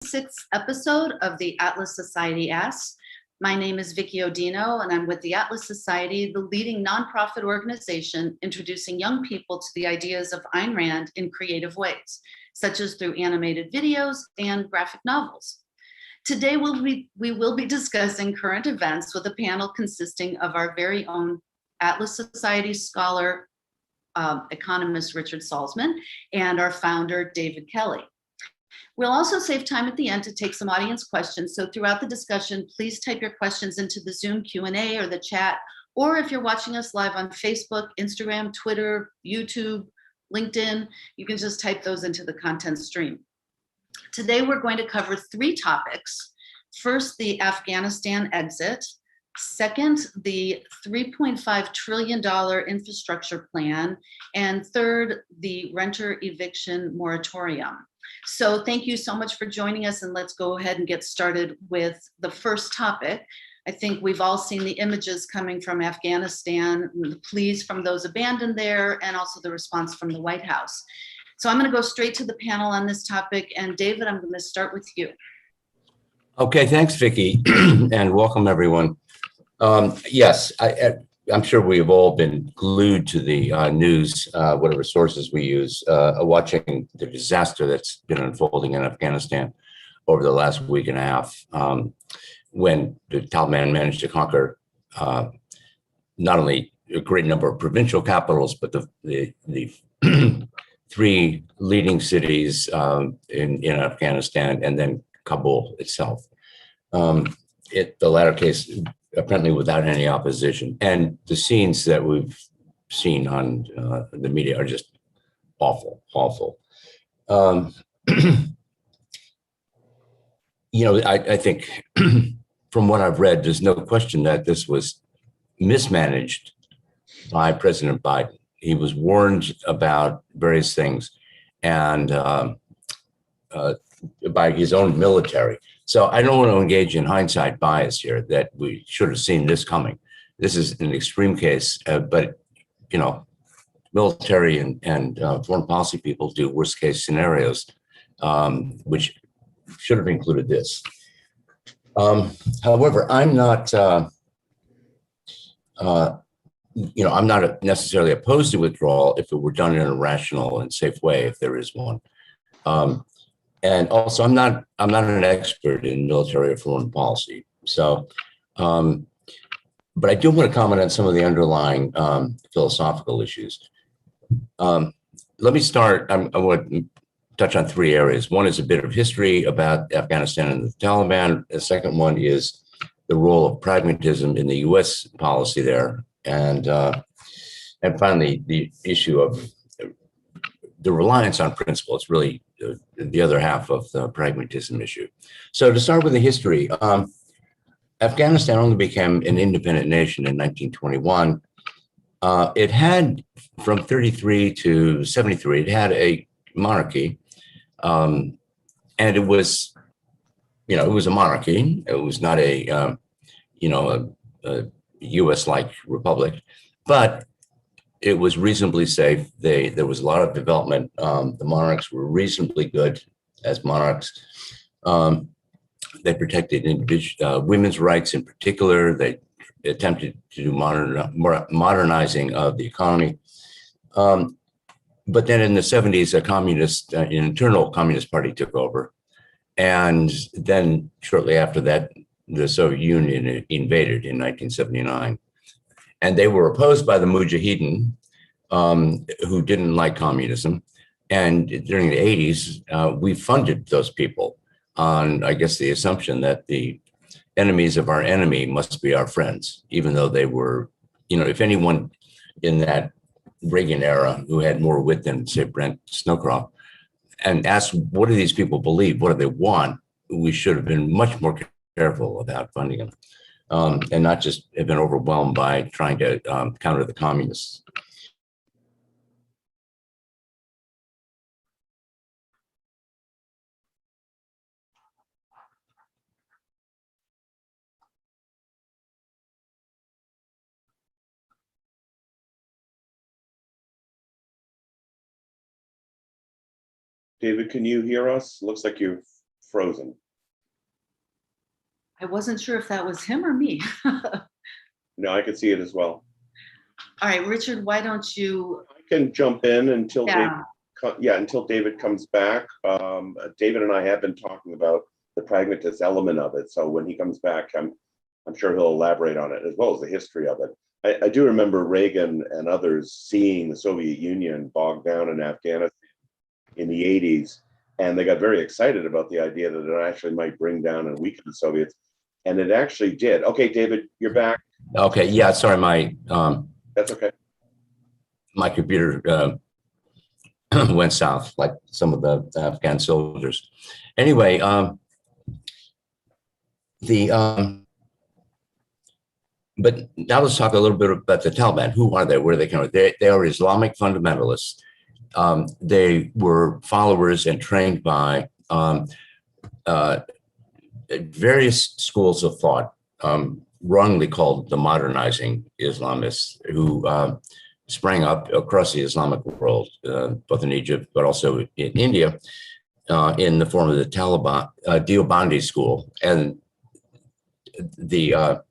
26th episode of the Atlas Society Asks. My name is Vickie Oddino, and I'm with the Atlas Society, the leading nonprofit organization introducing young people to the ideas of Ayn Rand in creative ways, such as through animated videos and graphic novels. Today, we will be discussing current events with a panel consisting of our very own Atlas Society scholar, economist Richard Salsman, and our founder, David Kelley. We'll also save time at the end to take some audience questions. So throughout the discussion, please type your questions into the Zoom Q&A or the chat, or if you're watching us live on Facebook, Instagram, Twitter, YouTube, LinkedIn, you can just type those into the content stream. Today, we're going to cover three topics. First, the Afghanistan exit. Second, the $3.5 trillion infrastructure plan. And third, the renter eviction moratorium. So thank you so much for joining us, and let's go ahead and get started with the first topic. I think we've all seen the images coming from Afghanistan, the pleas from those abandoned there, and also the response from the White House. So I'm going to go straight to the panel on this topic, and David, I'm going to start with you. Okay, thanks, Vickie, and welcome everyone. Yes, I'm sure we've all been glued to the news, whatever sources we use, watching the disaster that's been unfolding in Afghanistan over the last week and a half, when the Taliban managed to conquer not only a great number of provincial capitals, but the three leading cities in Afghanistan, and then Kabul itself. The latter case, apparently without any opposition. And the scenes that we've seen on the media are just awful, awful. I think from what I've read, there's no question that this was mismanaged by President Biden. He was warned about various things and by his own military. So I don't want to engage in hindsight bias here that we should have seen this coming. This is an extreme case, but military and foreign policy people do worst case scenarios, which should have included this. However, I'm not, I'm not necessarily opposed to withdrawal if it were done in a rational and safe way, if there is one. And also, I'm not an expert in military or foreign policy. So, but I do want to comment on some of the underlying philosophical issues. Let me start. I want to touch on three areas. One is a bit of history about Afghanistan and the Taliban. The second one is the role of pragmatism in the U.S. policy there, and finally the issue of the reliance on principle. It's really the other half of the pragmatism issue. So to start with the history, Afghanistan only became an independent nation in 1921. It had, from 33 to 73, it had a monarchy, and it was, it was a monarchy. It was not a U.S.-like republic, but it was reasonably safe. There was a lot of development. The monarchs were reasonably good as monarchs. They protected women's rights in particular. They attempted to do modernizing of the economy. But then in the 70s, an internal communist party took over. And then shortly after that, the Soviet Union invaded in 1979. And they were opposed by the Mujahideen, who didn't like communism. And during the 80s, we funded those people on, I guess, the assumption that the enemies of our enemy must be our friends, even though they were, if anyone in that Reagan era who had more wit than, say, Brent Snowcroft, and asked, what do these people believe? What do they want? We should have been much more careful about funding them. And not just have been overwhelmed by trying to counter the communists. David, can you hear us? Looks like you've frozen. I wasn't sure if that was him or me. No, I could see it as well. All right, Richard, why don't you? I can jump in until Yeah. until David comes back. David and I have been talking about the pragmatist element of it. So when he comes back, I'm sure he'll elaborate on it as well as the history of it. I do remember Reagan and others seeing the Soviet Union bogged down in Afghanistan in the 80s, and they got very excited about the idea that it actually might bring down and weaken the Soviets, and it actually did. Okay, David, you're back. Okay, yeah, sorry, my That's okay. my computer went south, like some of the Afghan soldiers. Anyway, but now let's talk a little bit about the Taliban. Who are they? Where are they coming from? They are Islamic fundamentalists. They were followers and trained by various schools of thought, wrongly called the modernizing Islamists, who sprang up across the Islamic world, both in Egypt, but also in India, in the form of the Taliban, Deobandi school. And the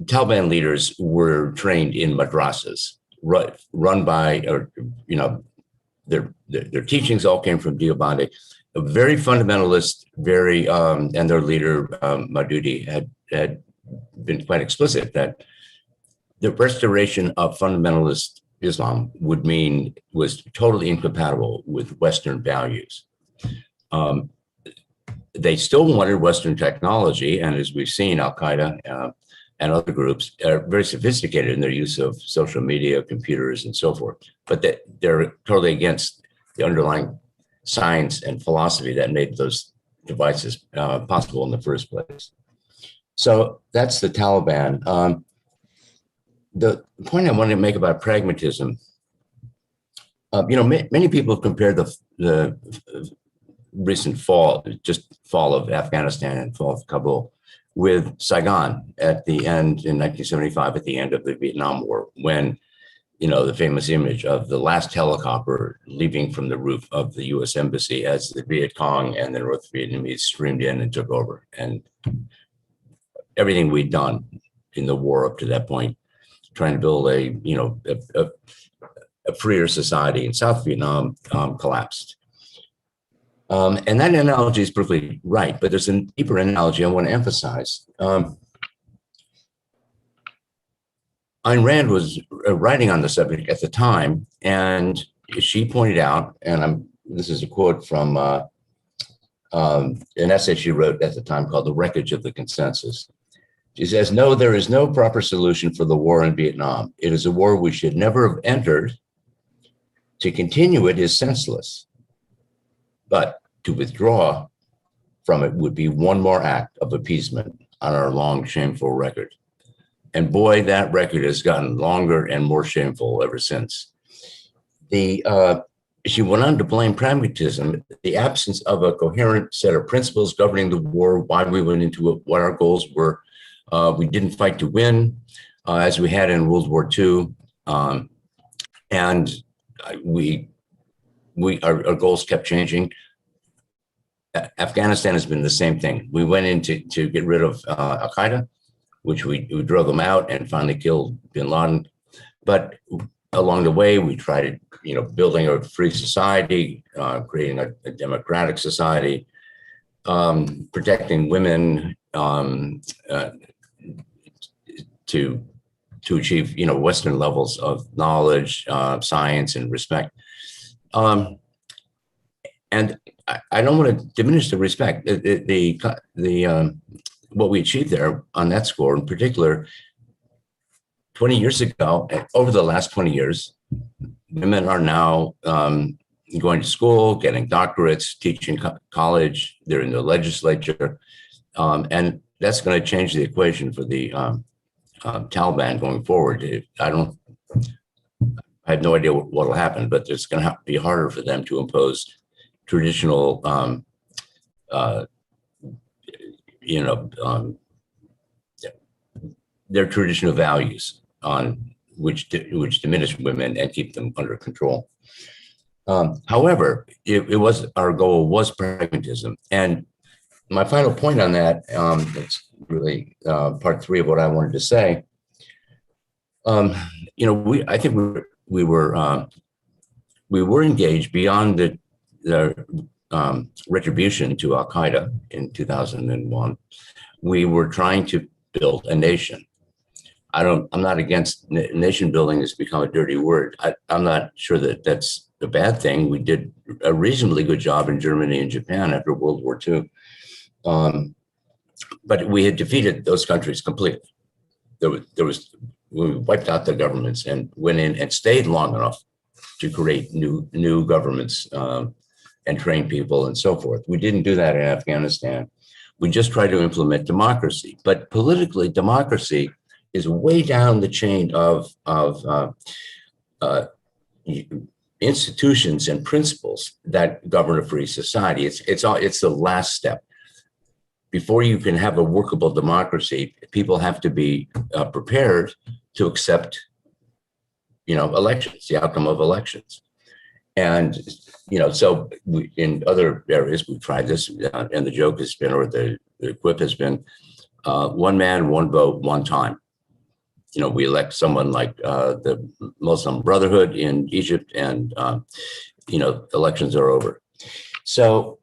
Taliban leaders were trained in madrasas, run by, or their teachings all came from Deobandi. A very fundamentalist, very, and their leader Maududi had been quite explicit that the restoration of fundamentalist Islam was totally incompatible with Western values. They still wanted Western technology, and as we've seen, Al-Qaeda and other groups are very sophisticated in their use of social media, computers, and so forth. But they're totally against the underlying science and philosophy that made those devices possible in the first place. So that's the Taliban. The point I wanted to make about pragmatism, many people have compared the recent fall of Afghanistan and fall of Kabul with Saigon at the end in 1975, at the end of the Vietnam War, when, the famous image of the last helicopter leaving from the roof of the US Embassy as the Viet Cong and the North Vietnamese streamed in and took over. And everything we'd done in the war up to that point, trying to build a freer society in South Vietnam, collapsed. And that analogy is perfectly right, but there's a deeper analogy I want to emphasize. Ayn Rand was writing on the subject at the time, and she pointed out, and this is a quote from an essay she wrote at the time called The Wreckage of the Consensus. She says, "No, there is no proper solution for the war in Vietnam. It is a war we should never have entered. To continue it is senseless. But to withdraw from it would be one more act of appeasement on our long, shameful record." And boy, that record has gotten longer and more shameful ever since. She went on to blame pragmatism, the absence of a coherent set of principles governing the war, why we went into it, what our goals were. We didn't fight to win, as we had in World War II. And our goals kept changing. Afghanistan has been the same thing. We went in to get rid of Al-Qaeda, which we drove them out and finally killed bin Laden. But along the way, we tried, building a free society, creating a democratic society, protecting women, to achieve, Western levels of knowledge, science, and respect. And I don't want to diminish the respect. What we achieved there on that score, in particular, 20 years ago, over the last 20 years, women are now going to school, getting doctorates, teaching college. They're in the legislature, and that's going to change the equation for the Taliban going forward. I have no idea what will happen, but it's going to have to be harder for them to impose traditional, their traditional values on which diminish women and keep them under control. However, it was our goal was pragmatism. And my final point on that, it's really part three of what I wanted to say. I think we were engaged beyond the retribution to Al Qaeda in 2001. We were trying to build a nation. I'm not against nation building. Has become a dirty word. I'm not sure that that's a bad thing. We did a reasonably good job in Germany and Japan after World War II. But we had defeated those countries completely. We wiped out the governments and went in and stayed long enough to create new governments and train people and so forth. We didn't do that in Afghanistan. We just tried to implement democracy. But politically, democracy is way down the chain of institutions and principles that govern a free society. It's the last step. Before you can have a workable democracy, people have to be prepared to accept, elections, the outcome of elections. And, so in other areas, we've tried this, and the joke has been, or the quip has been, one man, one vote, one time. We elect someone like the Muslim Brotherhood in Egypt, and, elections are over. So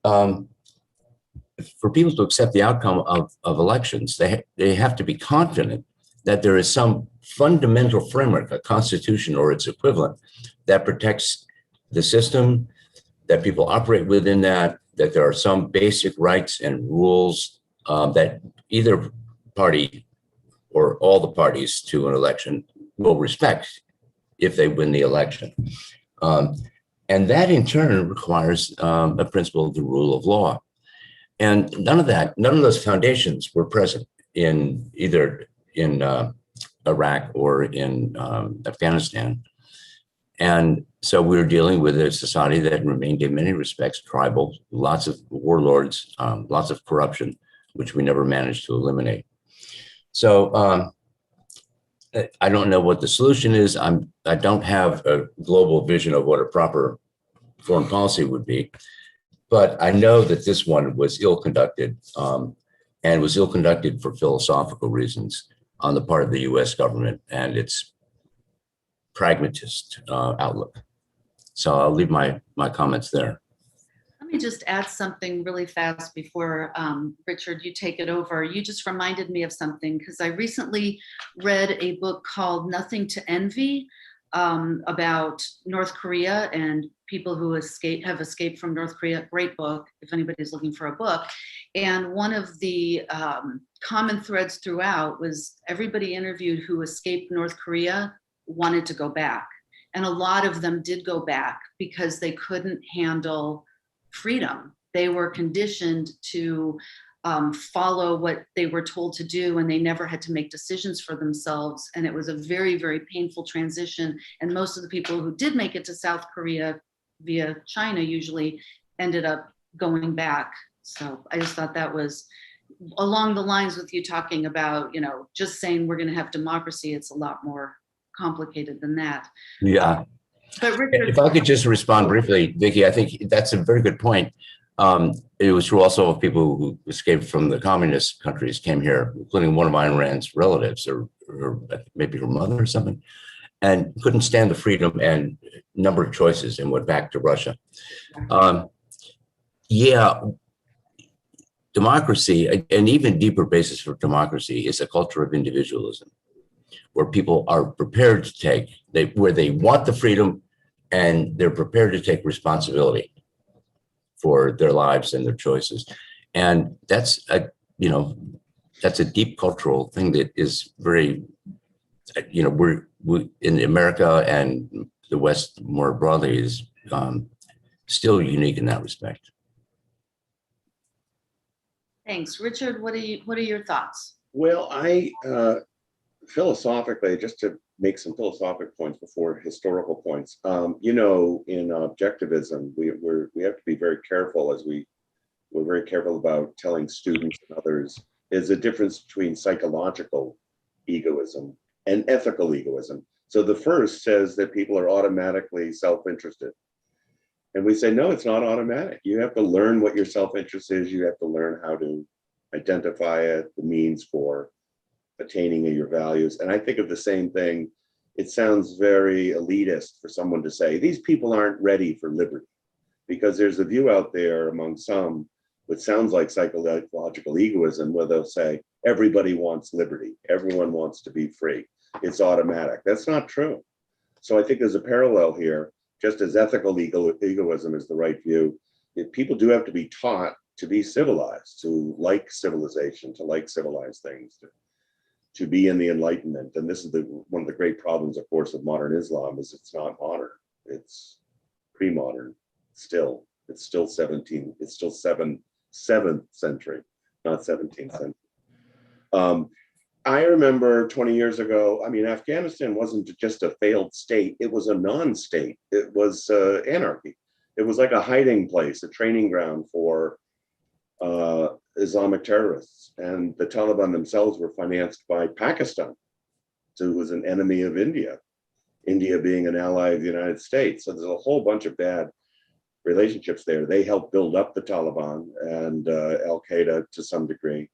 for people to accept the outcome of elections, they have to be confident that there is some fundamental framework, a constitution or its equivalent, that protects the system, that people operate within that there are some basic rights and rules that either party or all the parties to an election will respect if they win the election. And that in turn requires a principle of the rule of law. And none of those foundations were present in either in Iraq or in Afghanistan. And so we were dealing with a society that remained in many respects tribal, lots of warlords, lots of corruption, which we never managed to eliminate. So I don't know what the solution is. I don't have a global vision of what a proper foreign policy would be, but I know that this one was ill-conducted, and was ill-conducted for philosophical reasons on the part of the US government and its pragmatist outlook. So I'll leave my comments there. Let me just add something really fast before, Richard, you take it over. You just reminded me of something, because I recently read a book called Nothing to Envy, about North Korea and people who have escaped from North Korea. Great book, if anybody's looking for a book. And one of the common threads throughout was everybody interviewed who escaped North Korea wanted to go back. And a lot of them did go back because they couldn't handle freedom. They were conditioned to follow what they were told to do, and they never had to make decisions for themselves. And it was a very, very painful transition. And most of the people who did make it to South Korea via China usually ended up going back. So I just thought that was along the lines with you talking about, just saying we're going to have democracy. It's a lot more complicated than that. Yeah. But Richard, if I could just respond briefly, Vickie, I think that's a very good point. It was true also of people who escaped from the communist countries came here, including one of Ayn Rand's relatives, or maybe her mother or something, and couldn't stand the freedom and number of choices and went back to Russia. Democracy, an even deeper basis for democracy, is a culture of individualism, where people are prepared to where they want the freedom and they're prepared to take responsibility for their lives and their choices. And that's a deep cultural thing that is very, we in America and the West more broadly is still unique in that respect. thanks. Richard, what are your thoughts? Well, I philosophically, just to make some philosophical points before historical points, in objectivism, we have to be very careful, as we're very careful about telling students and others, is a difference between psychological egoism and ethical egoism. So the first says that people are automatically self-interested. And we say, no, it's not automatic. You have to learn what your self-interest is. You have to learn how to identify it, the means for attaining your values. And I think of the same thing. It sounds very elitist for someone to say, these people aren't ready for liberty, because there's a view out there among some, which sounds like psychological egoism, where they'll say, everybody wants liberty. Everyone wants to be free. It's automatic. That's not true. So I think there's a parallel here. Just as ethical egoism is the right view, people do have to be taught to be civilized, to like civilization, to like civilized things, to be in the Enlightenment. And this is one of the great problems, of course, of modern Islam, is it's not modern. It's pre-modern still. It's still 7th century, not 17th century. I remember 20 years ago, I mean, Afghanistan wasn't just a failed state, it was a non-state. It was anarchy. It was like a hiding place, a training ground for Islamic terrorists. And the Taliban themselves were financed by Pakistan, who was an enemy of India, India being an ally of the United States. So there's a whole bunch of bad relationships there. They helped build up the Taliban and Al-Qaeda to some degree.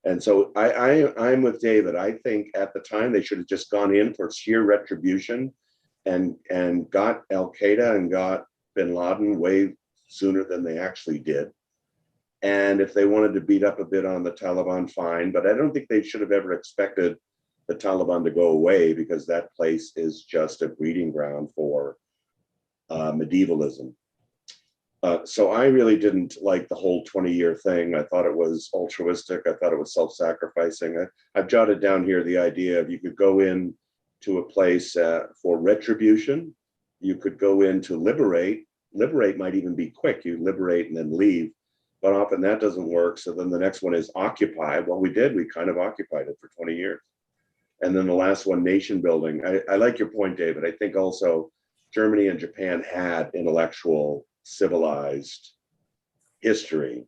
And so I'm with David. I think at the time they should have just gone in for sheer retribution and got Al-Qaeda and got bin Laden way sooner than they actually did. And if they wanted to beat up a bit on the Taliban, fine. But I don't think they should have ever expected the Taliban to go away, because that place is just a breeding ground for medievalism. So I really didn't like the whole 20-year thing. I thought it was altruistic. I thought it was self-sacrificing. I've jotted down here the idea of you could go in to a place for retribution. You could go in to liberate. Liberate might even be quick. You liberate and then leave. But often that doesn't work. So then the next one is occupy. Well, we did. We kind of occupied it for 20 years. And then the last one, nation building. I like your point, David. I think also Germany and Japan had intellectual, civilized history.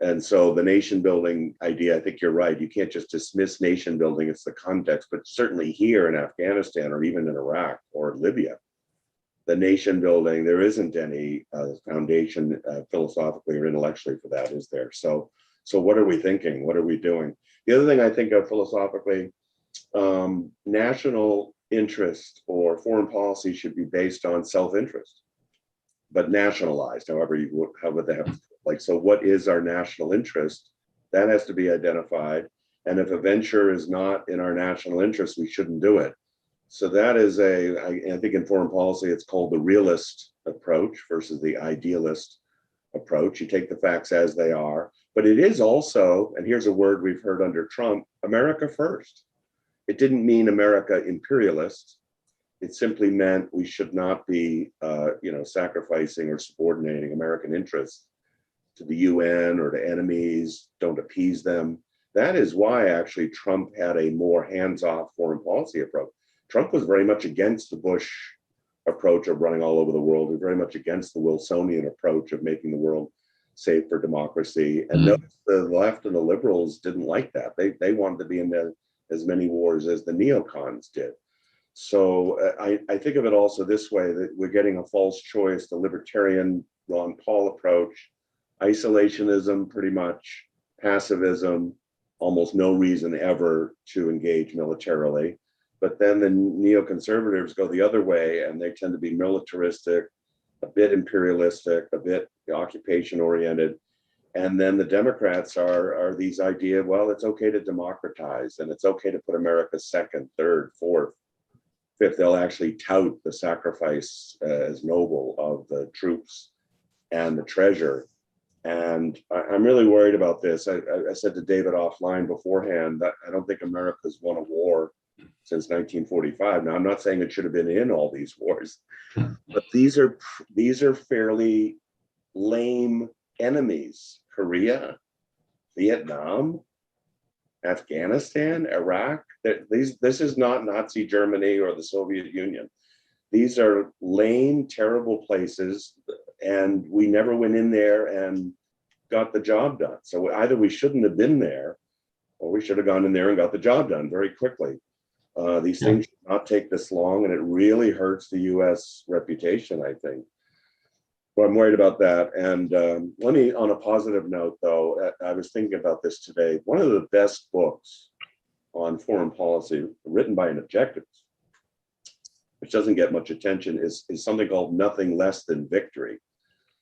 And so the nation building idea, I think you're right. You can't just dismiss nation building. It's the context, but certainly here in Afghanistan or even in Iraq or Libya, the nation building, there isn't any foundation philosophically or intellectually for that, is there? So what are we thinking? What are we doing? The other thing I think of philosophically, national interest or foreign policy should be based on self-interest, but nationalized, however they have, like, so what is our national interest? That has to be identified. And if a venture is not in our national interest, we shouldn't do it. So that is I think in foreign policy, it's called the realist approach versus the idealist approach. You take the facts as they are, but it is also, and here's a word we've heard under Trump, America first. It didn't mean America imperialist. It simply meant we should not be, sacrificing or subordinating American interests to the UN or to enemies, don't appease them. That is why actually Trump had a more hands-off foreign policy approach. Trump was very much against the Bush approach of running all over the world. He was very much against the Wilsonian approach of making the world safe for democracy. And notice the left and the liberals didn't like that. They wanted to be in as many wars as the neocons did. So I think of it also this way, that we're getting a false choice, the libertarian Ron Paul approach, isolationism pretty much, pacifism, almost no reason ever to engage militarily. But then the neoconservatives go the other way, and they tend to be militaristic, a bit imperialistic, a bit occupation oriented. And then the Democrats are these idea, well, it's okay to democratize, and it's okay to put America second, third, fourth, fifth. They'll actually tout the sacrifice as noble of the troops and the treasure. And I'm really worried about this. I said to David offline beforehand that I don't think America's won a war since 1945. Now, I'm not saying it should have been in all these wars, but these are fairly lame enemies. Korea, Vietnam, Afghanistan, Iraq. This is not Nazi Germany or the Soviet Union. These are lame, terrible places, and we never went in there and got the job done. So either we shouldn't have been there, or we should have gone in there and got the job done very quickly. These things should not take this long, and it really hurts the U.S. reputation, I think. Well, I'm worried about that. And let me, on a positive note, though, I was thinking about this today. One of the best books on foreign policy written by an objectivist, which doesn't get much attention, is something called Nothing Less Than Victory.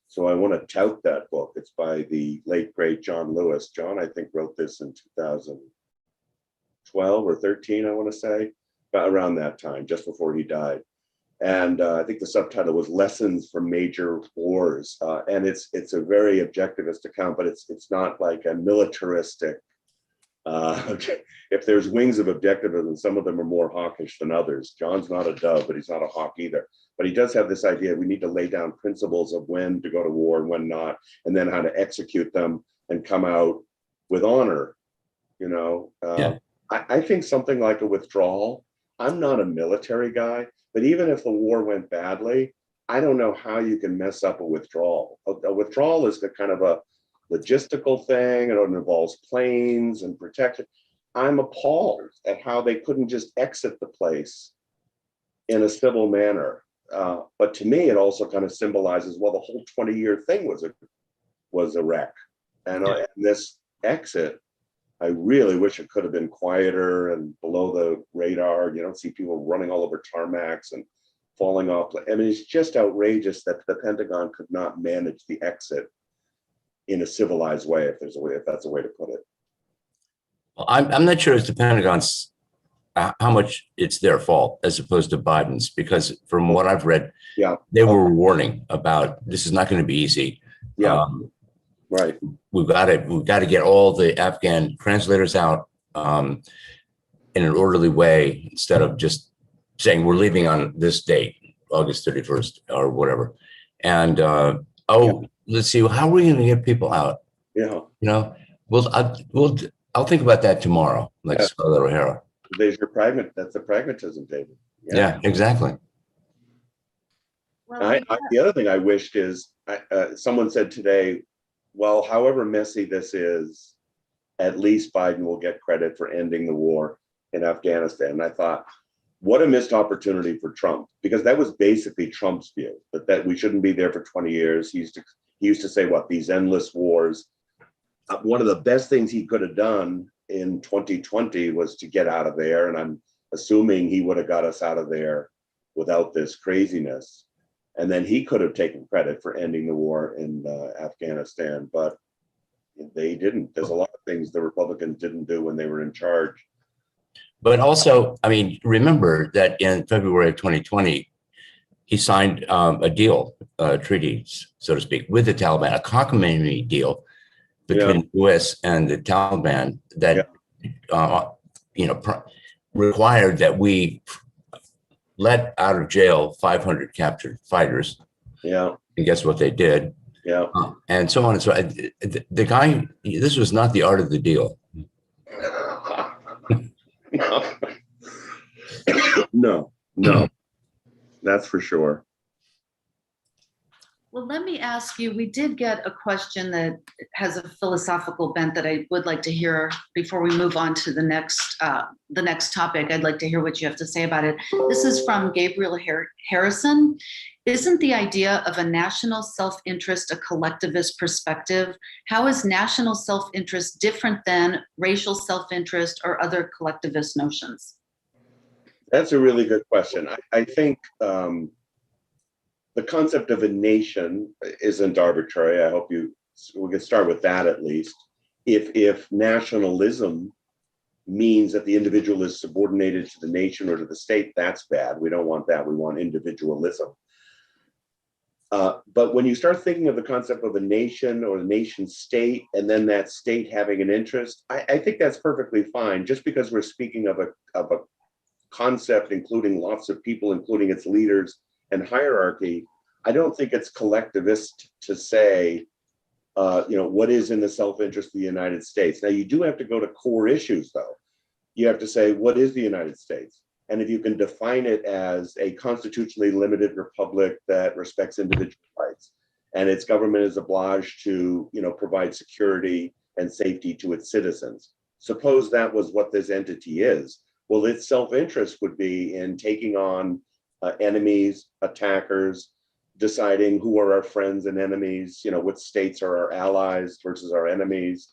So I want to tout that book. It's by the late, great John Lewis. John, I think, wrote this in 2012 or 13, I want to say, about around that time, just before he died. And I think the subtitle was Lessons from Major Wars. And it's a very objectivist account, but it's not like a militaristic. If there's wings of objectivism, some of them are more hawkish than others. John's not a dove, but he's not a hawk either. But he does have this idea we need to lay down principles of when to go to war and when not, and then how to execute them and come out with honor. Yeah. I think something like a withdrawal. I'm not a military guy, but even if the war went badly, I don't know how you can mess up a withdrawal. A withdrawal is the kind of a logistical thing, and it involves planes and protection. I'm appalled at how they couldn't just exit the place in a civil manner. But to me, it also kind of symbolizes, well, the whole 20-year thing was a wreck. And this exit, I really wish it could have been quieter and below the radar. You don't see people running all over tarmacs and falling off. I mean, it's just outrageous that the Pentagon could not manage the exit in a civilized way, if that's a way to put it. Well, I'm not sure it's the Pentagon's how much it's their fault as opposed to Biden's, because from what I've read, they were warning about this is not going to be easy. Right. We've got to get all the Afghan translators out in an orderly way instead of just saying we're leaving on this date, August 31st or whatever. And let's see, how are we going to get people out? I'll think about that tomorrow, like Scarlett O'Hara. That's the pragmatism, David. Yeah, exactly. Well, the other thing I wished is someone said today, well, however messy this is, at least Biden will get credit for ending the war in Afghanistan. And I thought, what a missed opportunity for Trump, because that was basically Trump's view, that we shouldn't be there for 20 years. He used to say, these endless wars. One of the best things he could have done in 2020 was to get out of there. And I'm assuming he would have got us out of there without this craziness. And then he could have taken credit for ending the war in Afghanistan, but they didn't. There's a lot of things the Republicans didn't do when they were in charge. But also, I mean, remember that in February of 2020, he signed a deal, treaty, so to speak, with the Taliban, a cockamamie deal between the U.S. and the Taliban that, required that we let out of jail 500 captured fighters. Yeah. And guess what they did? Yeah. And so on and so on. The guy, this was not the art of the deal. No, that's for sure. Well, let me ask you, we did get a question that has a philosophical bent that I would like to hear before we move on to the next topic. I'd like to hear what you have to say about it. This is from Gabriel Harrison. Isn't the idea of a national self-interest a collectivist perspective? How is national self-interest different than racial self-interest or other collectivist notions? That's a really good question. I think the concept of a nation isn't arbitrary. I hope we can start with that at least. If nationalism means that the individual is subordinated to the nation or to the state, that's bad. We don't want that. We want individualism. But when you start thinking of the concept of a nation or a nation state, and then that state having an interest, I think that's perfectly fine. Just because we're speaking of a concept including lots of people, including its leaders and hierarchy, I don't think it's collectivist to say, what is in the self-interest of the United States. Now, you do have to go to core issues, though. You have to say, what is the United States? And if you can define it as a constitutionally limited republic that respects individual rights, and its government is obliged to, provide security and safety to its citizens. Suppose that was what this entity is. Well, its self-interest would be in taking on enemies, attackers, deciding who are our friends and enemies, what states are our allies versus our enemies.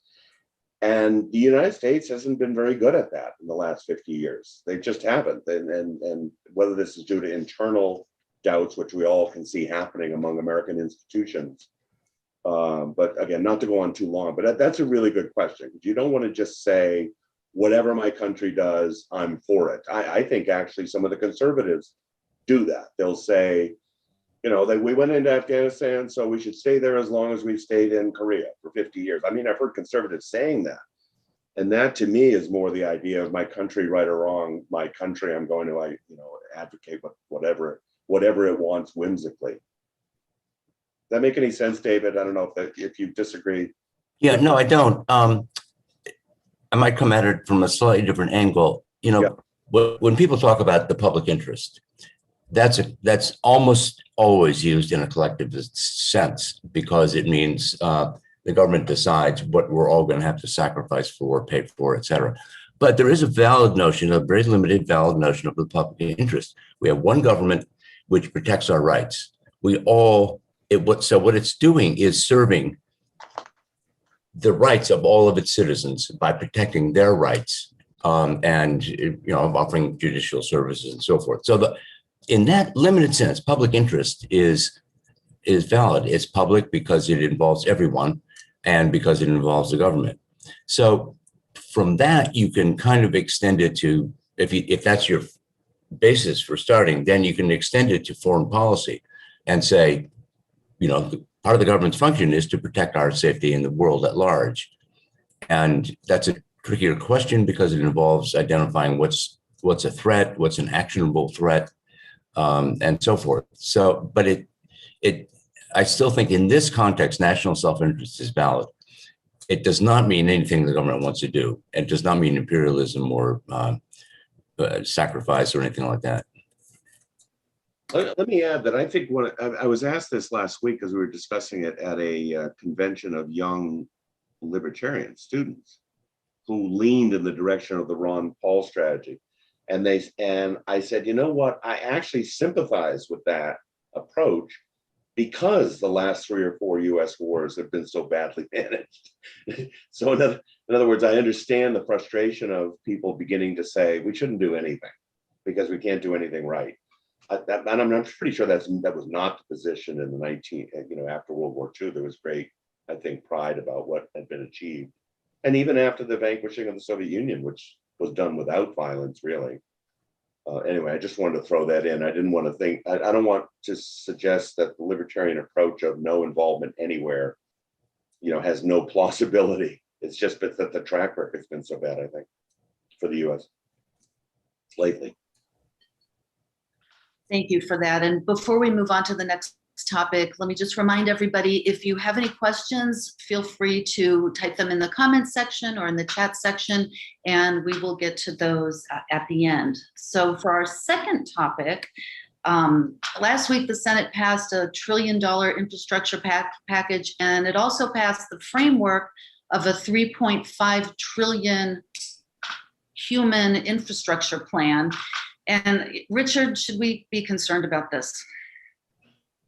And the United States hasn't been very good at that in the last 50 years. They just haven't. And whether this is due to internal doubts, which we all can see happening among American institutions. But again, not to go on too long, but that's a really good question. You don't want to just say, whatever my country does, I'm for it. I think actually some of the conservatives do that. They'll say, we went into Afghanistan, so we should stay there as long as we've stayed in Korea for 50 years. I mean, I've heard conservatives saying that. And that to me is more the idea of my country, right or wrong, my country, I'm going to, advocate whatever it wants whimsically. Does that make any sense, David? I don't know if you disagree. Yeah, no, I don't. I might come at it from a slightly different angle. When people talk about the public interest, that's almost always used in a collectivist sense, because it means the government decides what we're all going to have to sacrifice for, pay for, et cetera. But there is a valid notion, a very limited valid notion of the public interest. We have one government which protects our rights. So what it's doing is serving the rights of all of its citizens by protecting their rights, and offering judicial services and so forth. So in that limited sense, public interest is valid. It's public because it involves everyone and because it involves the government. So from that, you can kind of extend it to, if that's your basis for starting, then you can extend it to foreign policy and say, part of the government's function is to protect our safety in the world at large. And that's a trickier question because it involves identifying what's a threat, what's an actionable threat, and so forth. So, but I still think in this context, national self-interest is valid. It does not mean anything the government wants to do. It does not mean imperialism or sacrifice or anything like that. Let me add that I think I was asked this last week as we were discussing it at a convention of young libertarian students who leaned in the direction of the Ron Paul strategy. And I said, you know what? I actually sympathize with that approach because the last 3 or 4 US wars have been so badly managed. So in other words, I understand the frustration of people beginning to say we shouldn't do anything because we can't do anything right. And I'm pretty sure that was not the position in the after World War II. There was great, I think, pride about what had been achieved. And even after the vanquishing of the Soviet Union, which was done without violence, really. Anyway, I just wanted to throw that in. I didn't want to think, I don't want to suggest that the libertarian approach of no involvement anywhere, has no plausibility. It's just that the track record's been so bad, I think, for the US lately. Thank you for that. And before we move on to the next topic, let me just remind everybody, if you have any questions, feel free to type them in the comments section or in the chat section, and we will get to those at the end. So for our second topic, last week the Senate passed a $1 trillion infrastructure package, and it also passed the framework of a $3.5 trillion human infrastructure plan. And Richard, should we be concerned about this?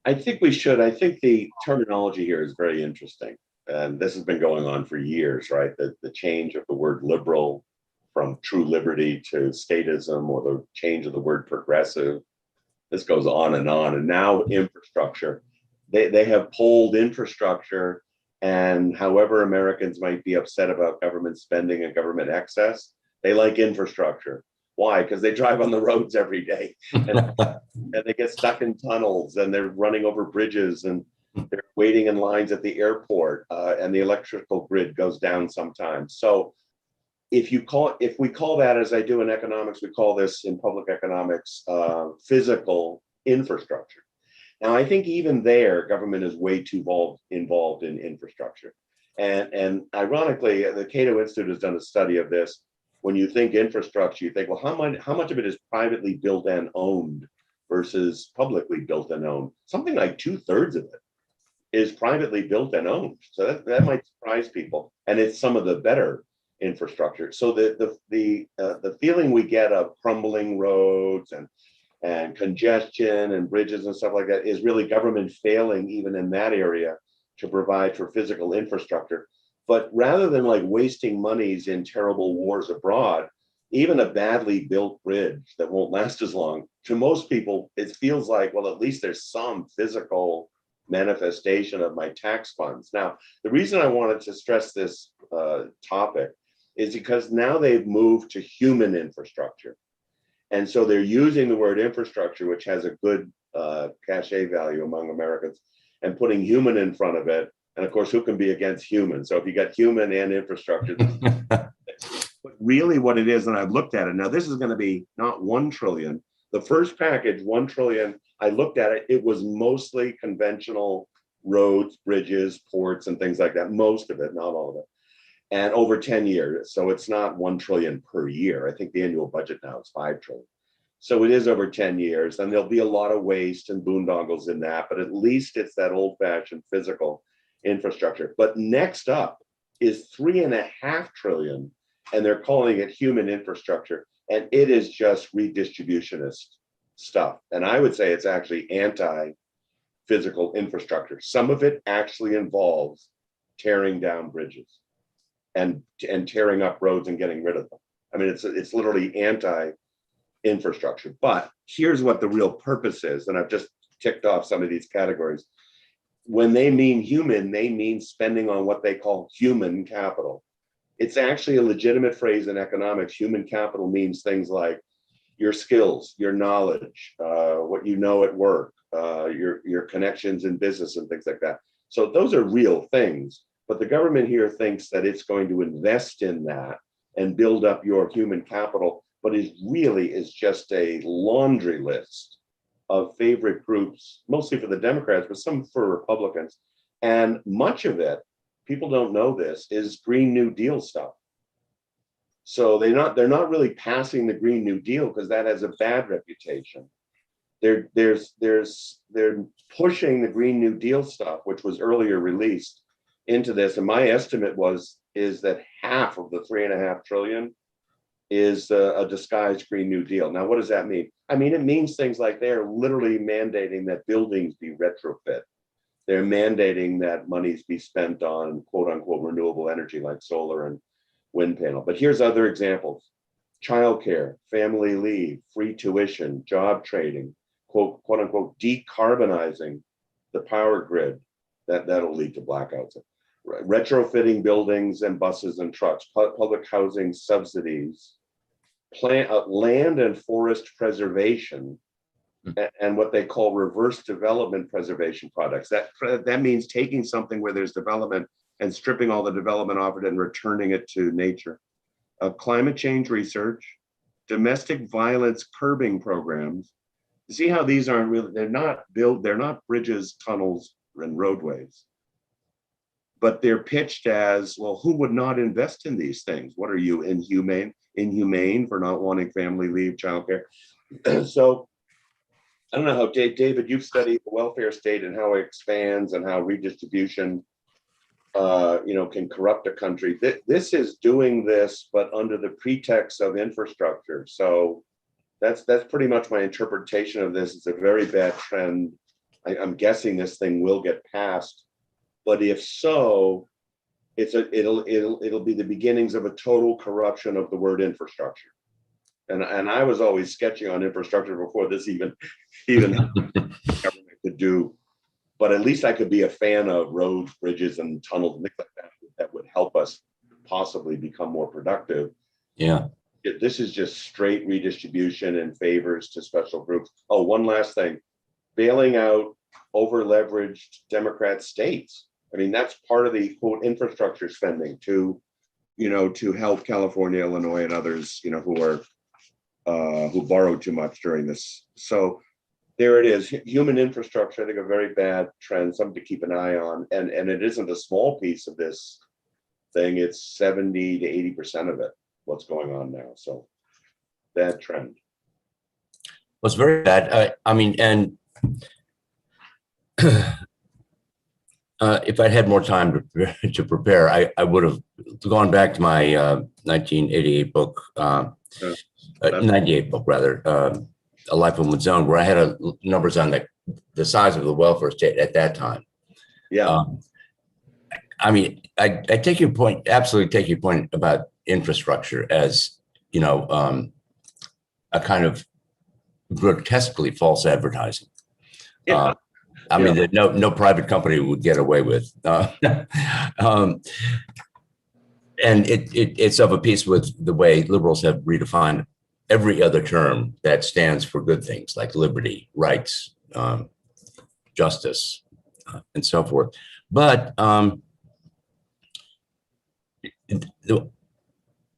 I think we should. I think the terminology here is very interesting. And this has been going on for years, right? The change of the word liberal from true liberty to statism, or the change of the word progressive. This goes on. And now infrastructure. They have pulled infrastructure, and however Americans might be upset about government spending and government excess, they like infrastructure. Why? Because they drive on the roads every day and they get stuck in tunnels, and they're running over bridges, and they're waiting in lines at the airport, and the electrical grid goes down sometimes. So if we call that, as I do in economics, we call this in public economics, physical infrastructure. Now, I think even there, government is way too involved in infrastructure. And ironically, the Cato Institute has done a study of this. When you think infrastructure, you think, well, how much of it is privately built and owned versus publicly built and owned? Something like 2/3 of it is privately built and owned. So that might surprise people. And it's some of the better infrastructure. So the feeling we get of crumbling roads and and congestion and bridges and stuff like that is really government failing even in that area to provide for physical infrastructure. But rather than like wasting monies in terrible wars abroad, even a badly built bridge that won't last as long, to most people, it feels like, well, at least there's some physical manifestation of my tax funds. Now, the reason I wanted to stress this topic is because now they've moved to human infrastructure. And so they're using the word infrastructure, which has a good cachet value among Americans, and putting human in front of it. And of course, who can be against human? So if you got human and infrastructure, but really what it is, and I've looked at it, now this is going to be not 1 trillion. The first package, 1 trillion, I looked at it, it was mostly conventional roads, bridges, ports, and things like that. Most of it, not all of it. And over 10 years. So it's not 1 trillion per year. I think the annual budget now is 5 trillion. So it is over 10 years, and there'll be a lot of waste and boondoggles in that, but at least it's that old-fashioned physical infrastructure. But next up is 3.5 trillion, and they're calling it human infrastructure. And it is just redistributionist stuff. And I would say it's actually anti-physical infrastructure. Some of it actually involves tearing down bridges and tearing up roads and getting rid of them. I mean, it's literally anti-infrastructure. But here's what the real purpose is, and I've just ticked off some of these categories. When they mean human, they mean spending on what they call human capital. It's actually a legitimate phrase in economics. Human capital means things like your skills, your knowledge, what you know at work, your connections in business and things like that. So those are real things, but the government here thinks that it's going to invest in that and build up your human capital, but it really is just a laundry list of favorite groups, mostly for the Democrats, but some for Republicans. And much of it, people don't know this, is Green New Deal stuff. So they're not really passing the Green New Deal because that has a bad reputation. They're pushing the Green New Deal stuff, which was earlier released, into this. And my estimate is that half of the 3.5 trillion is a disguised Green New Deal. Now, what does that mean? I mean, it means things like they're literally mandating that buildings be retrofit. They're mandating that monies be spent on quote unquote renewable energy like solar and wind panel. But here's other examples: childcare, family leave, free tuition, job training, quote unquote decarbonizing the power grid. That'll lead to blackouts. Retrofitting buildings and buses and trucks, public housing subsidies, land and forest preservation, and what they call reverse development preservation products. That means taking something where there's development and stripping all the development off it and returning it to nature. Climate change research, domestic violence curbing programs. You see how these aren't really, they're not bridges, tunnels, and roadways. But they're pitched as, well, who would not invest in these things? What are you, inhumane for not wanting family leave, childcare? So I don't know how, David, you've studied the welfare state and how it expands and how redistribution, can corrupt a country. This is doing this, but under the pretext of infrastructure. So that's pretty much my interpretation of this. It's a very bad trend. I'm guessing this thing will get passed, but if so, it'll be the beginnings of a total corruption of the word infrastructure. And I was always sketching on infrastructure before this even government could do. But at least I could be a fan of roads, bridges, and tunnels and things like that would help us possibly become more productive. Yeah. This is just straight redistribution and favors to special groups. Oh, one last thing. Bailing out over-leveraged Democrat states. I mean, that's part of the quote infrastructure spending to help California, Illinois, and others, who borrowed too much during this. So there it is. Human infrastructure, I think, a very bad trend, something to keep an eye on. And it isn't a small piece of this thing. It's 70 to 80% of it, what's going on now. So bad trend. Well, it's very bad. I mean, and if I'd had more time to prepare, I would have gone back to my 1988 book, 98 book rather, a life in one's own, where I had numbers on the size of the welfare state at that time. Yeah. I mean, I take your point, absolutely take your point about infrastructure as, a kind of grotesquely false advertising. Yeah. I mean, that no private company would get away with. And it's of a piece with the way liberals have redefined every other term that stands for good things like liberty, rights, justice, and so forth. But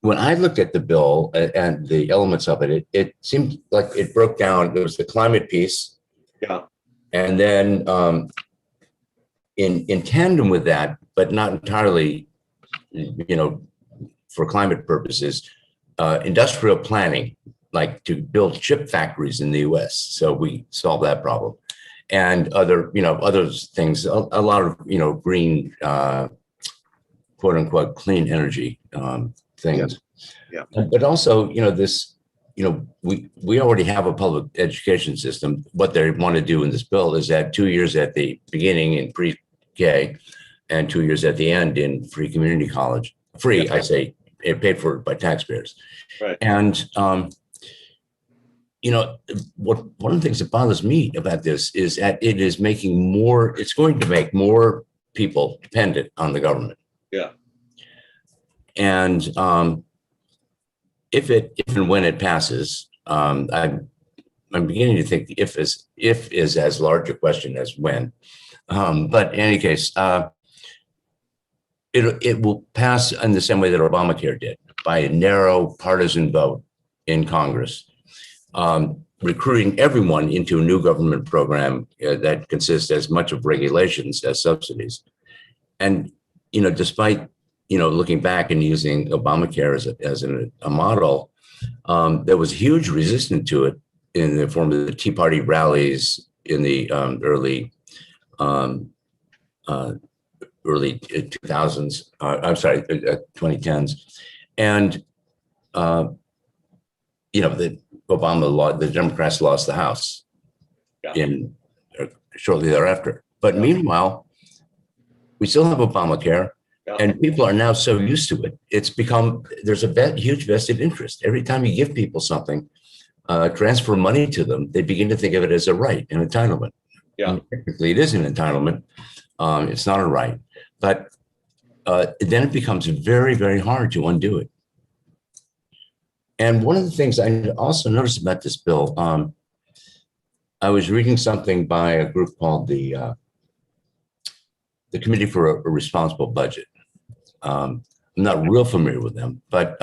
when I looked at the bill and the elements of it, it seemed like it broke down. There was the climate piece. Yeah. And then in tandem with that, but not entirely, for climate purposes, industrial planning, like to build chip factories in the US. So we solve that problem. And other things, a lot of, green, quote unquote, clean energy things. Yeah. But also, this, we already have a public education system. What they want to do in this bill is add 2 years at the beginning in pre-K and 2 years at the end in free community college. Free, I say, paid for by taxpayers. Right. And, one of the things that bothers me about this is that it's going to make more people dependent on the government. Yeah. And if and when it passes, I'm beginning to think the if is as large a question as when. But in any case, it will pass in the same way that Obamacare did, by a narrow partisan vote in Congress, recruiting everyone into a new government program that consists as much of regulations as subsidies. And despite looking back and using Obamacare as a model, there was huge resistance to it in the form of the Tea Party rallies in the early 2000s. I'm sorry, 2010s, and the Democrats lost the House shortly thereafter. But meanwhile, we still have Obamacare. Yeah. And people are now so used to it. It's become, there's a huge vested interest. Every time you give people something, transfer money to them, they begin to think of it as a right, an entitlement. Yeah. And technically, it is an entitlement. It's not a right. But then it becomes very, very hard to undo it. And one of the things I also noticed about this bill, I was reading something by a group called the Committee for a Responsible Budget. I'm not real familiar with them, but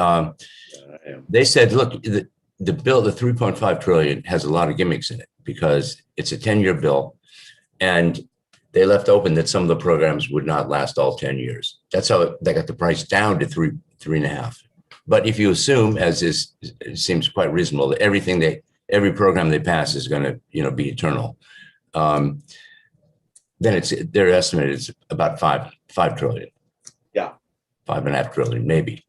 they said, look, the bill, the 3.5 trillion has a lot of gimmicks in it because it's a 10-year bill, and they left open that some of the programs would not last all 10 years. That's how they got the price down to 3.5. But if you assume, as is, it seems quite reasonable, that every program they pass is going to, be eternal, then they're estimated it's about 5 trillion. Yeah. 5.5 trillion, maybe.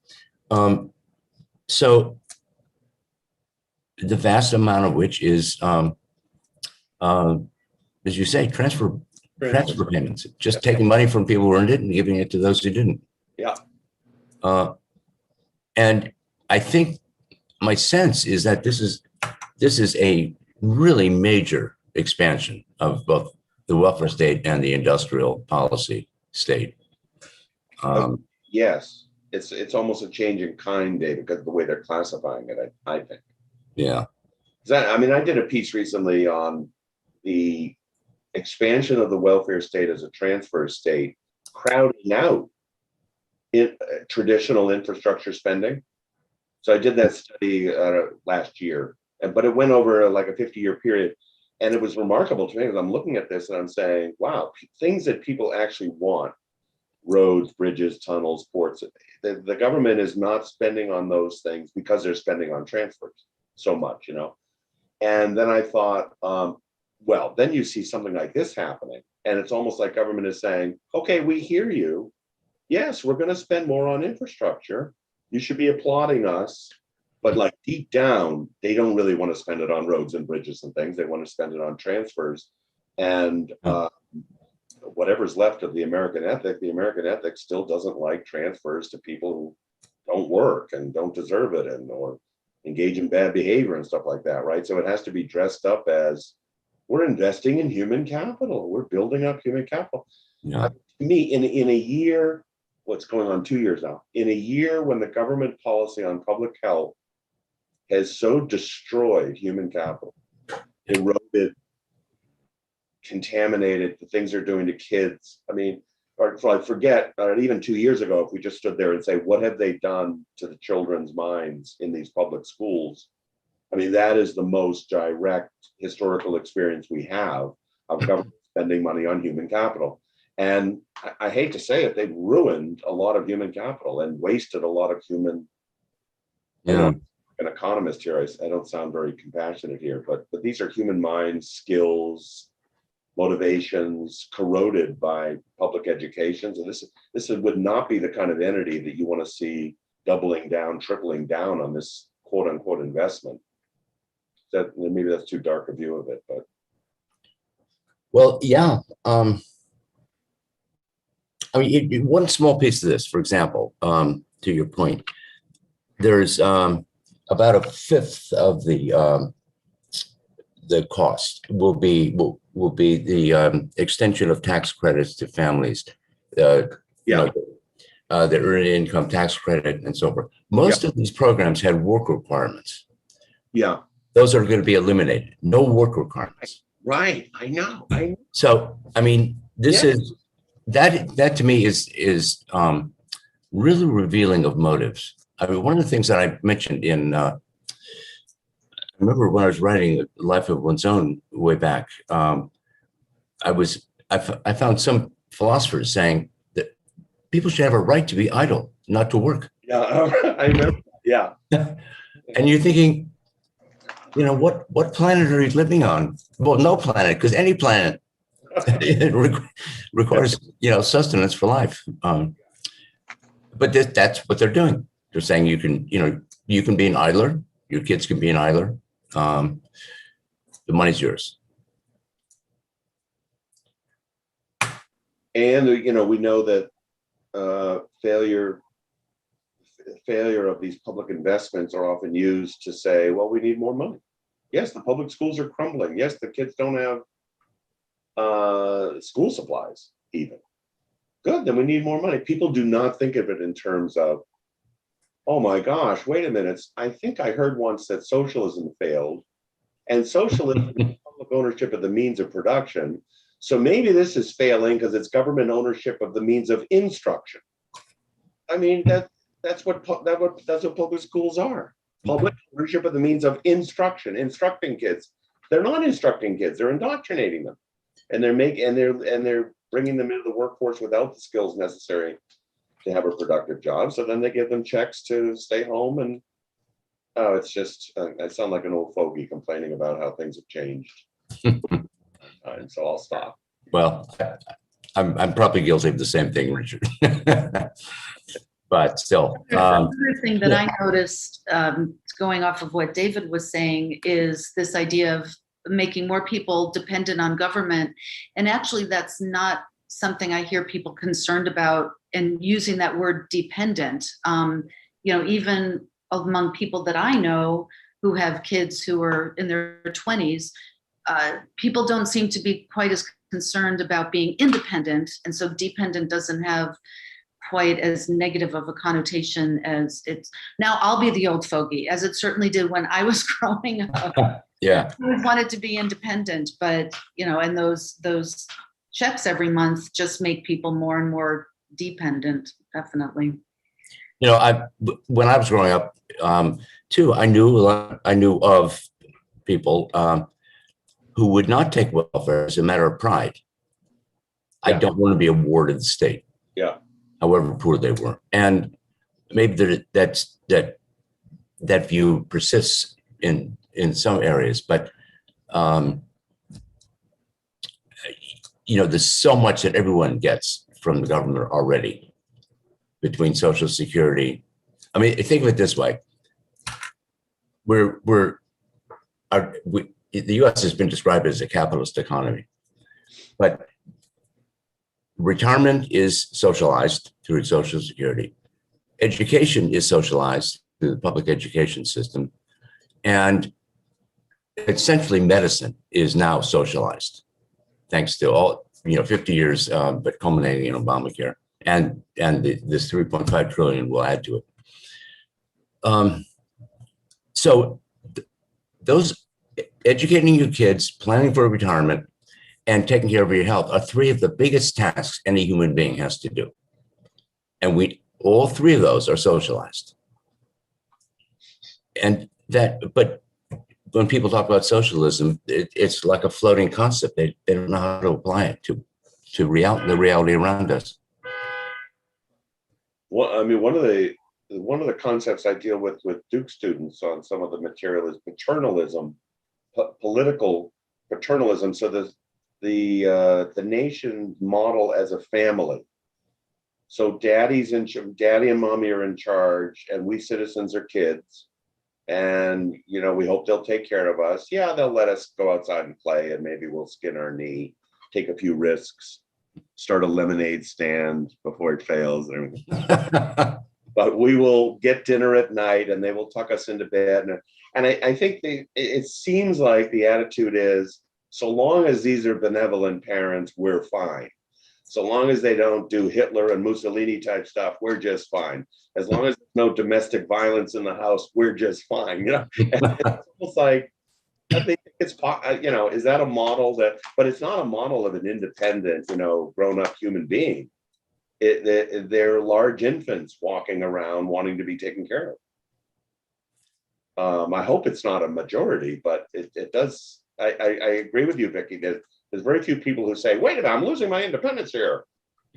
So the vast amount of which is, as you say, transfer payments, just taking money from people who earned it and giving it to those who didn't. Yeah. And I think my sense is that this is a really major expansion of both the welfare state and the industrial policy state. Yes, it's almost a change in kind, David, because of the way they're classifying it, I think. Yeah. I did a piece recently on the expansion of the welfare state as a transfer state, crowding out traditional infrastructure spending. So I did that study last year, but it went over like a 50-year period. And it was remarkable to me because I'm looking at this and I'm saying, wow, things that people actually want, roads, bridges, tunnels, ports, the government is not spending on those things because they're spending on transfers so much, And then I thought, well, then you see something like this happening. And it's almost like government is saying, okay, we hear you. Yes, we're going to spend more on infrastructure. You should be applauding us. But like deep down, they don't really want to spend it on roads and bridges and things. They want to spend it on transfers. And whatever's left of the American ethic still doesn't like transfers to people who don't work and don't deserve it, and or engage in bad behavior and stuff like that, right? So it has to be dressed up as, we're investing in human capital. We're building up human capital. Yeah. To me, in a year, what's going on 2 years now, in a year when the government policy on public health has so destroyed human capital, eroded, contaminated the things they're doing to kids. I mean, or forget, even 2 years ago, if we just stood there and say, what have they done to the children's minds in these public schools? I mean, that is the most direct historical experience we have of government spending money on human capital. And I hate to say it, they've ruined a lot of human capital and wasted a lot of human. Yeah. An economist here, I don't sound very compassionate here, but these are human minds, skills, motivations corroded by public education. So this would not be the kind of entity that you want to see doubling down, tripling down on this quote unquote investment. That maybe that's too dark a view of it, but Well, yeah. I mean, one small piece of this, for example, to your point, there's about a fifth of the cost will be the extension of tax credits to families. The earned income tax credit and so forth. Most of these programs had work requirements. Yeah. Those are going to be eliminated. No work requirements. Right. I know. So, I mean, this is that to me is really revealing of motives. I mean, one of the things that I mentioned in, I remember when I was writing Life of One's Own way back, I found some philosophers saying that people should have a right to be idle, not to work. Yeah, I remember. Yeah. And you're thinking, you know, what planet are you living on? Well, no planet, because any planet requires, sustenance for life. But that's what they're doing. They're saying you can be an idler. Your kids can be an idler. The money's yours. And, we know that failure of these public investments are often used to say, well, we need more money. Yes, the public schools are crumbling. Yes, the kids don't have school supplies even. Good, then we need more money. People do not think of it in terms of, oh my gosh, wait a minute. I think I heard once that socialism failed, and socialism is public ownership of the means of production. So maybe this is failing because it's government ownership of the means of instruction. I mean, that's what public schools are. Public ownership of the means of instruction, instructing kids. They're not instructing kids; they're indoctrinating them, and they're bringing them into the workforce without the skills necessary to have a productive job. So then they give them checks to stay home, and it's just I sound like an old fogey complaining about how things have changed. And so I'll stop. Well, I'm probably guilty of the same thing, Richard. But still, another thing that I noticed, going off of what David was saying, is this idea of making more people dependent on government. And actually, that's not something I hear people concerned about, and using that word dependent. Even among people that I know who have kids who are in their 20s, people don't seem to be quite as concerned about being independent. And so dependent doesn't have quite as negative of a connotation as it's now. I'll be the old fogey, as it certainly did when I was growing up. Yeah, I wanted to be independent, but and those checks every month just make people more and more dependent. Definitely. When I was growing up, too, I knew of people who would not take welfare as a matter of pride. I don't want to be a ward of the state. Yeah. However poor they were. And maybe that view persists in some areas, but there's so much that everyone gets from the government already between Social Security. I mean, think of it this way. we're the U.S. has been described as a capitalist economy, but retirement is socialized through Social Security. Education is socialized through the public education system, and essentially medicine is now socialized, thanks to all 50 years, but culminating in Obamacare, and this 3.5 trillion will add to it. So those educating your kids, planning for retirement, and taking care of your health are three of the biggest tasks any human being has to do. And all three of those are socialized. But when people talk about socialism, it's like a floating concept. They don't know how to apply it to the reality around us. Well, I mean, one of the concepts I deal with Duke students on some of the material is paternalism, political paternalism. So the nation model as a family. So daddy and mommy are in charge, and we citizens are kids. And, we hope they'll take care of us. Yeah, they'll let us go outside and play, and maybe we'll skin our knee, take a few risks, start a lemonade stand before it fails and everything. But we will get dinner at night, and they will tuck us into bed. And I think it seems like the attitude is, so long as these are benevolent parents, we're fine. So long as they don't do Hitler and Mussolini type stuff, we're just fine. As long as there's no domestic violence in the house, we're just fine. And it's almost like, I think it's, is that a model but it's not a model of an independent, grown up human being. They're large infants walking around wanting to be taken care of. I hope it's not a majority, but it does. I agree with you, Vickie. There's very few people who say, wait a minute, I'm losing my independence here.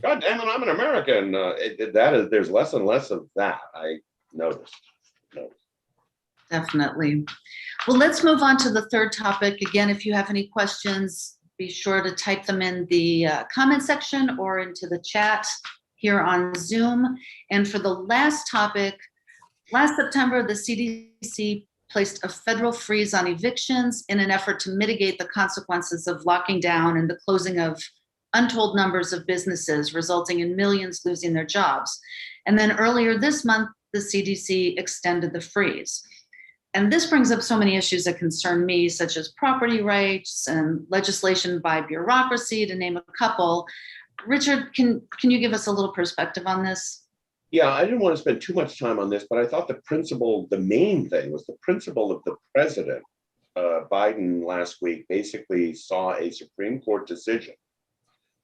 God damn it, I'm an American. There's less and less of that, I noticed. Definitely. Well, let's move on to the third topic. Again, if you have any questions, be sure to type them in the comment section or into the chat here on Zoom. And for the last topic, last September, the CDC placed a federal freeze on evictions in an effort to mitigate the consequences of locking down and the closing of untold numbers of businesses, resulting in millions losing their jobs. And then earlier this month, the CDC extended the freeze. And this brings up so many issues that concern me, such as property rights and legislation by bureaucracy, to name a couple. Richard, can you give us a little perspective on this? Yeah, I didn't want to spend too much time on this, but I thought the main thing was the principle of the president. Biden last week basically saw a Supreme Court decision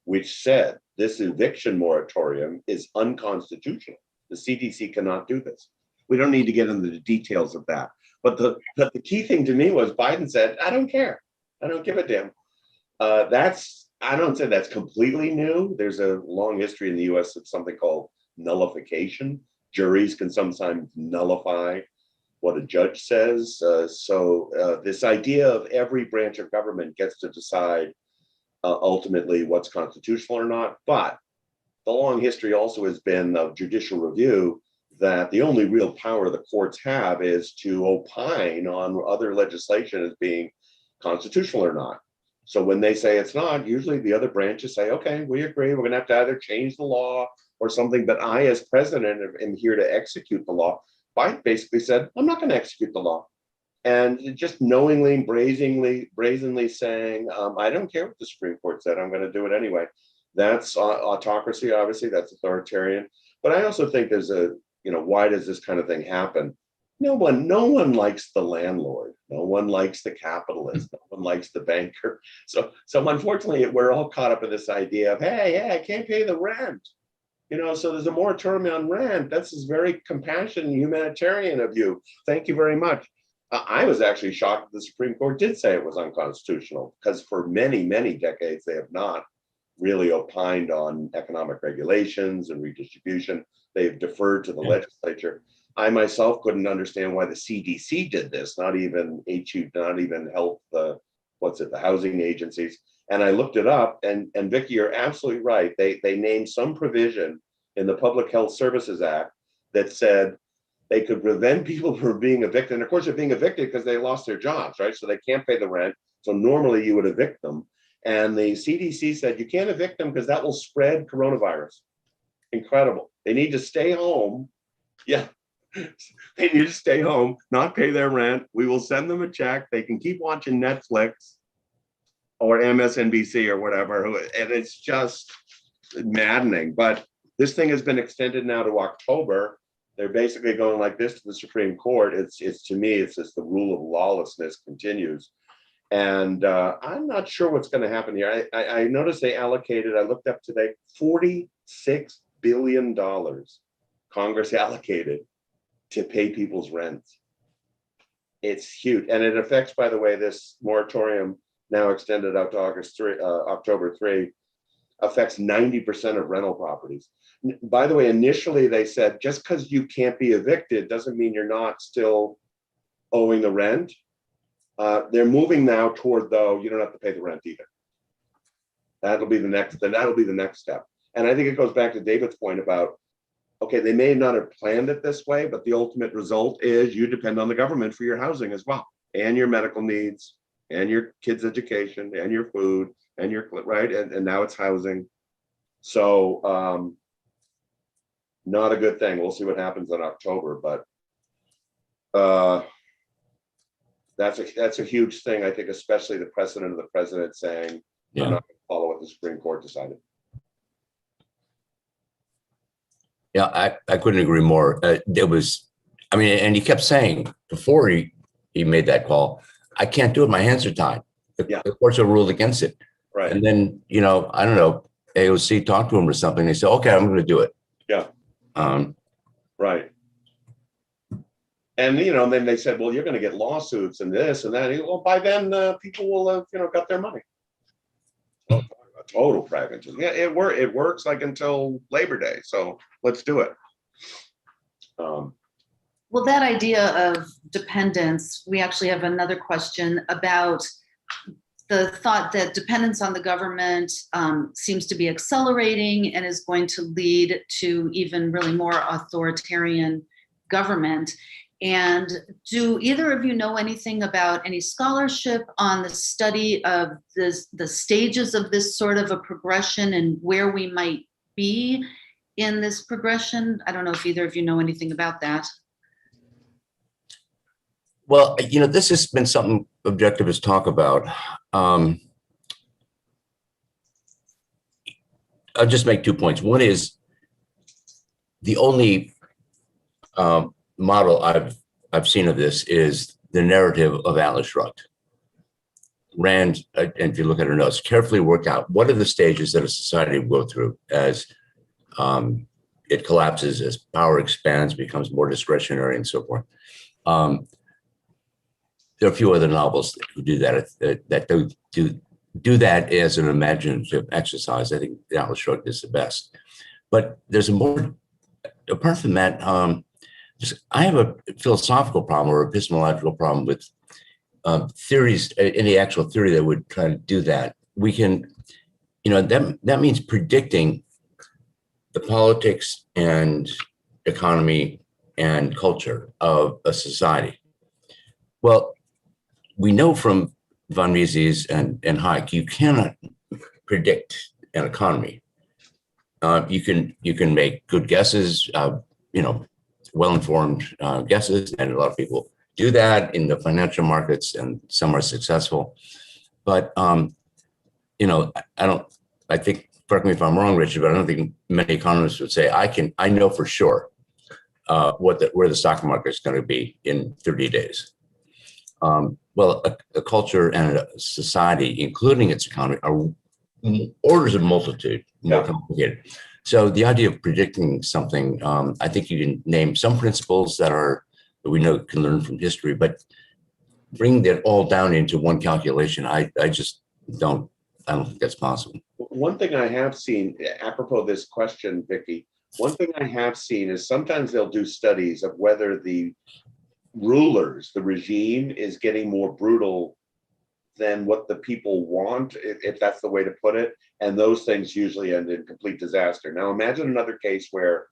which said this eviction moratorium is unconstitutional. The CDC cannot do this. We don't need to get into the details of that. But the key thing to me was Biden said, I don't care. I don't give a damn. I don't say that's completely new. There's a long history in the US of something called nullification. Juries can sometimes nullify what a judge says. So this idea of every branch of government gets to decide ultimately what's constitutional or not. But the long history also has been of judicial review, that the only real power the courts have is to opine on other legislation as being constitutional or not. So when they say it's not, usually the other branches say, okay, we agree, we're going to have to either change the law or something, but I, as president, am here to execute the law. Biden basically said, I'm not going to execute the law. And just knowingly, brazenly saying, I don't care what the Supreme Court said, I'm going to do it anyway. That's autocracy, obviously, that's authoritarian. But I also think there's why does this kind of thing happen? No one likes the landlord. No one likes the capitalist. No one likes the banker. So unfortunately, we're all caught up in this idea of, hey, I can't pay the rent. So there's a moratorium on rent. That's very compassionate and humanitarian of you. Thank you very much. I was actually shocked that the Supreme Court did say it was unconstitutional, because for many, many decades, they have not really opined on economic regulations and redistribution. They've deferred to the legislature. I myself couldn't understand why the CDC did this, not even HU, not even health, the housing agencies. And I looked it up, and Vickie, you're absolutely right. They named some provision in the Public Health Services Act that said they could prevent people from being evicted. And of course, they're being evicted because they lost their jobs, right? So they can't pay the rent. So normally you would evict them. And the CDC said you can't evict them because that will spread coronavirus. Incredible. They need to stay home. Yeah. They need to stay home, not pay their rent. We will send them a check. They can keep watching Netflix or MSNBC or whatever. And it's just maddening. But this thing has been extended now to October. They're basically going like this to the Supreme Court. It's to me, it's just the rule of lawlessness continues. And I'm not sure what's going to happen here. I noticed they allocated, I looked up today, $46 billion Congress allocated to pay people's rent. It's huge. And it affects, by the way, this moratorium now extended out to October 3, affects 90% of rental properties. By the way, initially they said, just because you can't be evicted doesn't mean you're not still owing the rent. They're moving now toward, though, you don't have to pay the rent either. That'll be the next step. And I think it goes back to David's point about, okay, they may not have planned it this way, but the ultimate result is you depend on the government for your housing as well, and your medical needs, and your kids' education, and your food, and your, right? And now it's housing. So not a good thing. We'll see what happens in October, but that's a huge thing, I think, especially the precedent of the president saying, Yeah. I'm not going to follow what the Supreme Court decided. Yeah, I couldn't agree more. There was, I mean, and he kept saying before he made that call, I can't do it. My hands are tied. The courts have ruled against it. Right. And then, I don't know, AOC talked to him or something. They said, okay, I'm going to do it. Yeah. Right. And, then they said, well, you're going to get lawsuits and this and that. Well, by then people will have, got their money. Oh, total pragmatism. Yeah, it works like until Labor Day. So let's do it. Well, that idea of dependence, we actually have another question about the thought that dependence on the government seems to be accelerating and is going to lead to even really more authoritarian government. And do either of you know anything about any scholarship on the study of the stages of this sort of a progression and where we might be in this progression? I don't know if either of you know anything about that. Well, this has been something objectivists talk about. I'll just make 2 points. One is the only model I've seen of this is the narrative of Atlas Shrugged. Rand, and if you look at her notes, carefully work out what are the stages that a society will go through as it collapses, as power expands, becomes more discretionary, and so forth. There are a few other novels who do that do that as an imaginative exercise. I think Atlas Shrugged is the best. But there's apart from that, I have a philosophical problem or epistemological problem with theories, any actual theory that would try to do that. We can, that means predicting the politics and economy and culture of a society. Well, we know from von Mises and Hayek, you cannot predict an economy. You can make good guesses, well-informed guesses, and a lot of people do that in the financial markets, and some are successful. But I think, correct me if I'm wrong, Richard, but I don't think many economists would say I know for sure where the stock market is going to be in 30 days. Well, a culture and a society, including its economy, are orders of multitude more complicated. So the idea of predicting something, I think you can name some principles that we know can learn from history, but bring that all down into one calculation, I don't think that's possible. One thing I have seen, apropos this question, Vickie, one thing I have seen is sometimes they'll do studies of whether the rulers, the regime, is getting more brutal than what the people want, if that's the way to put it. And those things usually end in complete disaster. Now, imagine another case where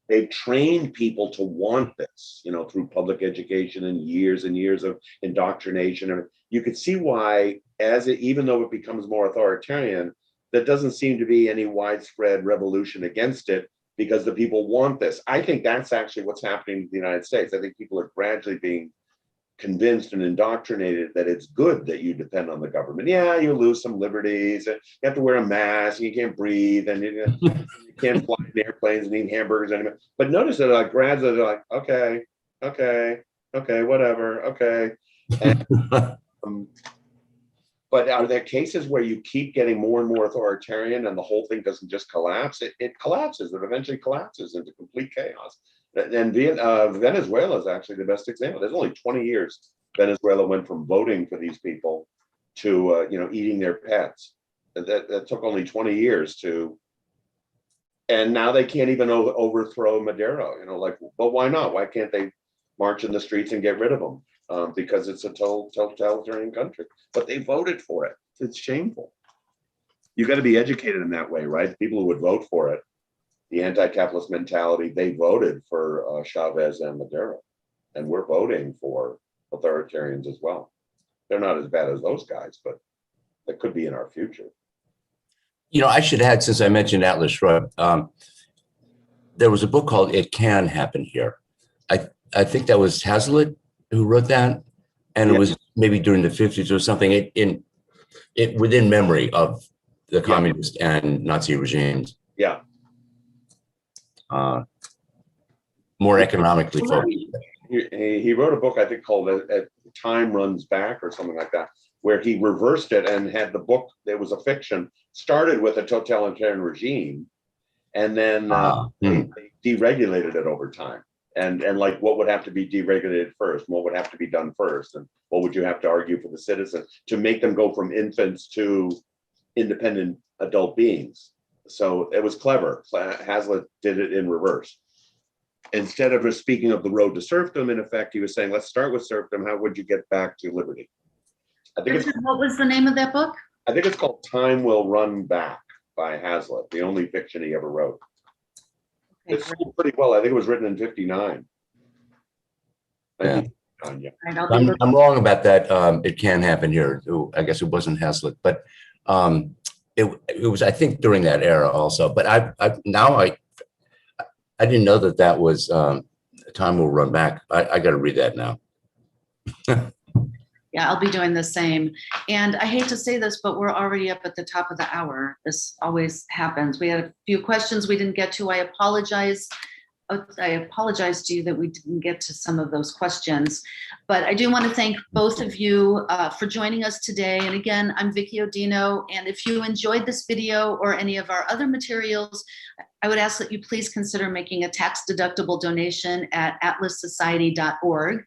they've trained people to want this, through public education and years of indoctrination. And you could see why, even though it becomes more authoritarian, there doesn't seem to be any widespread revolution against it because the people want this. I think that's actually what's happening in the United States. I think people are gradually being convinced and indoctrinated that it's good that you depend on the government. Yeah, you lose some liberties. You have to wear a mask. And you can't breathe, and you can't fly in airplanes and eat hamburgers anymore. But notice that like gradually they're like, okay, whatever, okay. And, but are there cases where you keep getting more and more authoritarian and the whole thing doesn't just collapse? It collapses. It eventually collapses into complete chaos. And Venezuela is actually the best example. There's only 20 years Venezuela went from voting for these people to eating their pets. That took only 20 years to, and now they can't even overthrow Maduro. But why not? Why can't they march in the streets and get rid of them? Because it's a totalitarian country. But they voted for it. It's shameful. You got to be educated in that way, right? People who would vote for it, the anti-capitalist mentality, they voted for Chavez and Maduro, and we're voting for authoritarians as well. They're not as bad as those guys, but they could be in our future. I should add, since I mentioned Atlas Shrugged, there was a book called "It Can Happen Here." I think that was Hazlitt who wrote that, and it was maybe during the 50s or something. It within memory of the communist and Nazi regimes. Yeah. More economically focused. He wrote a book, I think, called Time Runs Back or something like that, where he reversed it and had the book, it was a fiction, started with a totalitarian regime, and then they deregulated it over time. And like what would have to be deregulated first, what would have to be done first, and what would you have to argue for the citizens to make them go from infants to independent adult beings. So it was clever. Hazlitt did it in reverse. Instead of just speaking of the road to serfdom, in effect, he was saying, let's start with serfdom. How would you get back to liberty? What was the name of that book? I think it's called Time Will Run Back by Hazlitt, the only fiction he ever wrote. Okay, it's sold pretty well. I think it was written in 59. Yeah. I'm wrong about that. It Can Happen Here. I guess it wasn't Hazlitt, but it was, I think, during that era also. But I didn't know that was Time Will Run Back. I got to read that now. Yeah, I'll be doing the same. And I hate to say this, but we're already up at the top of the hour. This always happens. We had a few questions we didn't get to. I apologize to you that we didn't get to some of those questions. But I do want to thank both of you for joining us today. And again, I'm Vickie Oddino. And if you enjoyed this video or any of our other materials, I would ask that you please consider making a tax-deductible donation at atlassociety.org.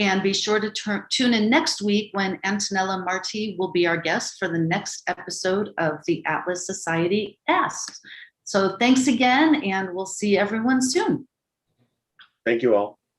And be sure to tune in next week when Antonella Marti will be our guest for the next episode of the Atlas Society Asks. So thanks again, and we'll see everyone soon. Thank you all.